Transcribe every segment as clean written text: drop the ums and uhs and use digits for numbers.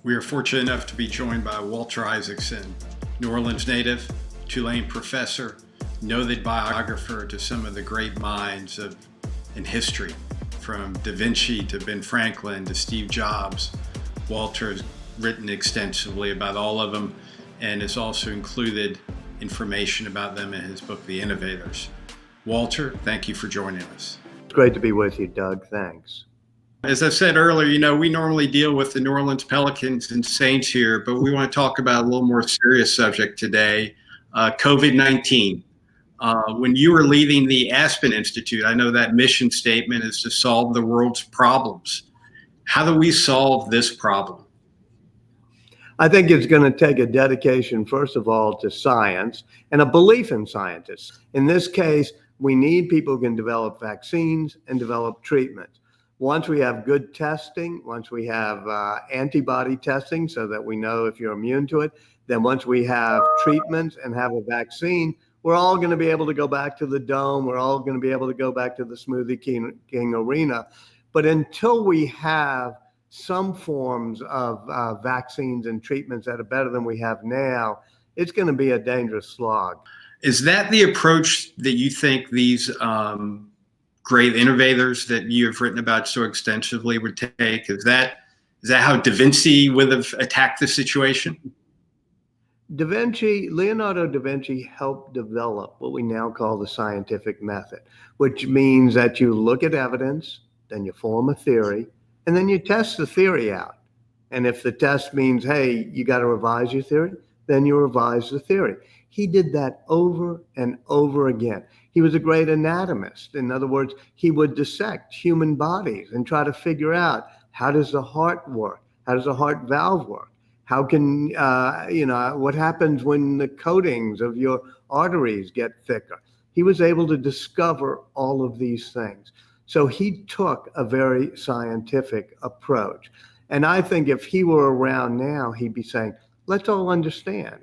We are fortunate enough to be joined by Walter Isaacson, New Orleans native, Tulane professor, noted biographer to some of the great minds in history, from Da Vinci to Ben Franklin to Steve Jobs. Walter has written extensively about all of them and has also included information about them in his book, The Innovators. Walter, thank you for joining us. It's great to be with you, Doug. Thanks. As I said earlier, we normally deal with the New Orleans Pelicans and Saints here, but we want to talk about a little more serious subject today, COVID-19. When you were leading the Aspen Institute, I know that mission statement is to solve the world's problems. How do we solve this problem? I think it's going to take a dedication, first of all, to science and a belief in scientists. In this case, we need people who can develop vaccines and develop treatments. Once we have good testing, once we have antibody testing so that we know if you're immune to it, then once we have treatments and have a vaccine, we're all going to be able to go back to the Dome. We're all going to be able to go back to the Smoothie King Arena. But until we have some forms of vaccines and treatments that are better than we have now, it's going to be a dangerous slog. Is that the approach that you think these great innovators that you have written about so extensively would take? Is that how Da Vinci would have attacked the situation? Leonardo da Vinci helped develop what we now call the scientific method, which means that you look at evidence, then you form a theory, and then you test the theory out. And if the test means, hey, you got to revise your theory, then you revise the theory. He did that over and over again. He was a great anatomist. In other words, he would dissect human bodies and try to figure out, how does the heart work? How does the heart valve work? How can, what happens when the coatings of your arteries get thicker? He was able to discover all of these things. So he took a very scientific approach. And I think if he were around now, he'd be saying, let's all understand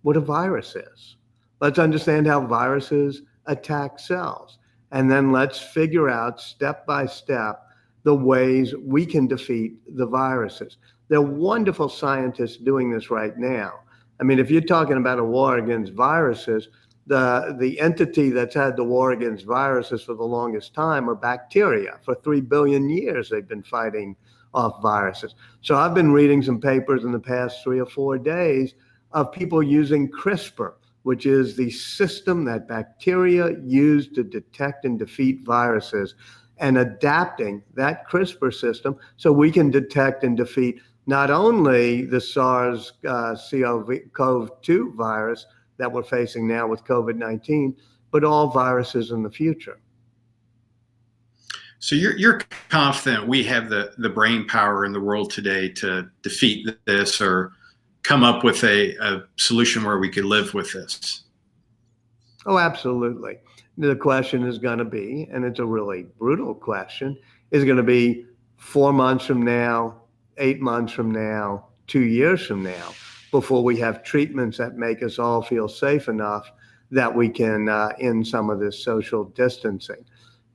what a virus is. Let's understand how viruses attack cells. And then let's figure out step by step the ways we can defeat the viruses. There are wonderful scientists doing this right now. I mean, if you're talking about a war against viruses, the entity that's had the war against viruses for the longest time are bacteria. For 3 billion years, they've been fighting off viruses. So I've been reading some papers in the past 3 or 4 days of people using CRISPR, which is the system that bacteria use to detect and defeat viruses, and adapting that CRISPR system so we can detect and defeat not only the SARS-CoV-2 virus that we're facing now with COVID-19, but all viruses in the future. So you're confident we have the brain power in the world today to defeat this or come up with a solution where we could live with this? Oh, absolutely. The question is going to be, and it's a really brutal question, is going to be 4 months from now, 8 months from now, 2 years from now, before we have treatments that make us all feel safe enough that we can end some of this social distancing.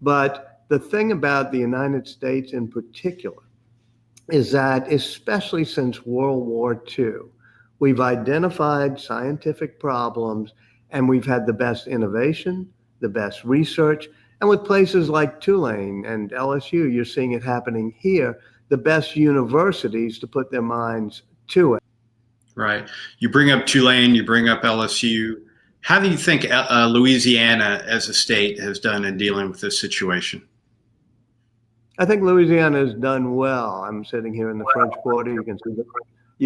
But the thing about the United States in particular is that, especially since World War II, we've identified scientific problems and we've had the best innovation, the best research, and with places like Tulane and LSU, you're seeing it happening here, the best universities to put their minds to it. Right. You bring up Tulane, you bring up LSU. How do you think Louisiana as a state has done in dealing with this situation? I think Louisiana has done well. I'm sitting here in the French Quarter. You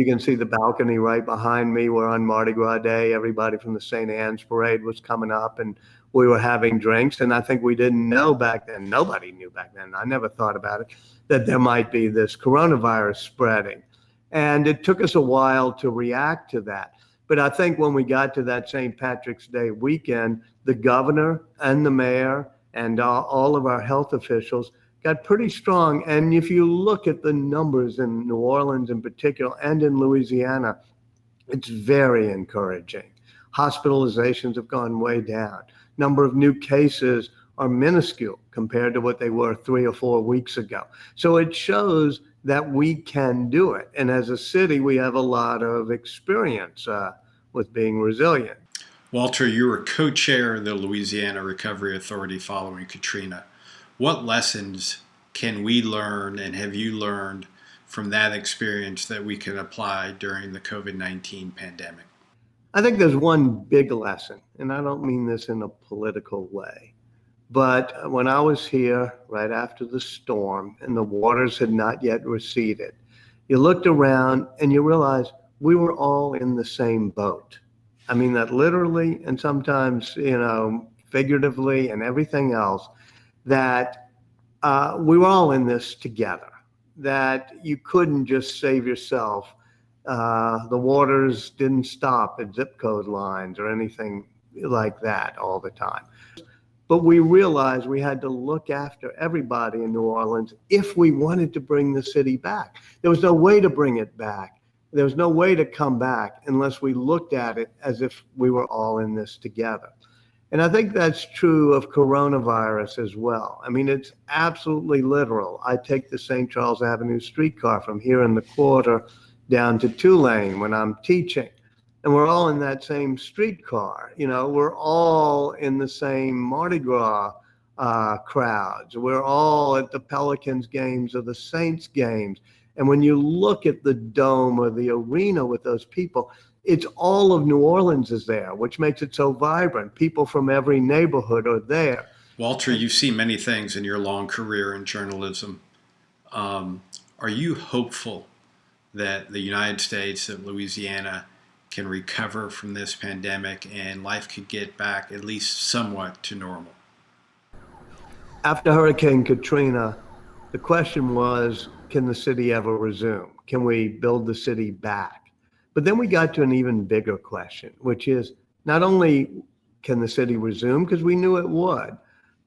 can see the balcony right behind me. We're on Mardi Gras Day. Everybody from the St. Anne's Parade was coming up and we were having drinks. And I think we didn't know back then, nobody knew back then, I never thought about it, that there might be this coronavirus spreading. And it took us a while to react to that. But I think when we got to that St. Patrick's Day weekend, the governor and the mayor and all of our health officials got pretty strong. And if you look at the numbers in New Orleans in particular and in Louisiana, it's very encouraging. Hospitalizations have gone way down. Number of new cases are minuscule compared to what they were 3 or 4 weeks ago. So it shows that we can do it. And as a city, we have a lot of experience with being resilient. Walter, you were co-chair of the Louisiana Recovery Authority following Katrina. What lessons can we learn and have you learned from that experience that we can apply during the COVID-19 pandemic? I think there's one big lesson, and I don't mean this in a political way, but when I was here right after the storm and the waters had not yet receded, you looked around and you realized we were all in the same boat. I mean that literally and sometimes, figuratively and everything else, that we were all in this together, that you couldn't just save yourself. The waters didn't stop at zip code lines or anything like that all the time. But we realized we had to look after everybody in New Orleans if we wanted to bring the city back. There was no way to bring it back. There was no way to come back unless we looked at it as if we were all in this together. And I think that's true of coronavirus as well. I mean, it's absolutely literal. I take the St. Charles Avenue streetcar from here in the quarter down to Tulane when I'm teaching. And we're all in that same streetcar. We're all in the same Mardi Gras crowds. We're all at the Pelicans games or the Saints games. And when you look at the dome or the arena with those people, it's all of New Orleans is there, which makes it so vibrant. People from every neighborhood are there. Walter, you've seen many things in your long career in journalism. Are you hopeful that the United States and Louisiana can recover from this pandemic and life could get back at least somewhat to normal? After Hurricane Katrina, the question was, can the city ever resume? Can we build the city back? But then we got to an even bigger question, which is not only can the city resume, because we knew it would,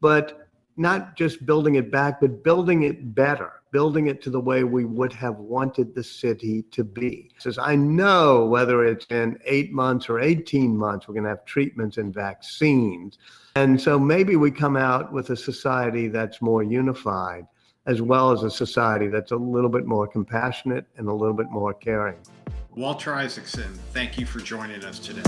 but not just building it back, but building it better, building it to the way we would have wanted the city to be. Says, I know whether it's in 8 months or 18 months, we're going to have treatments and vaccines. And so maybe we come out with a society that's more unified, as well as a society that's a little bit more compassionate and a little bit more caring. Walter Isaacson, thank you for joining us today.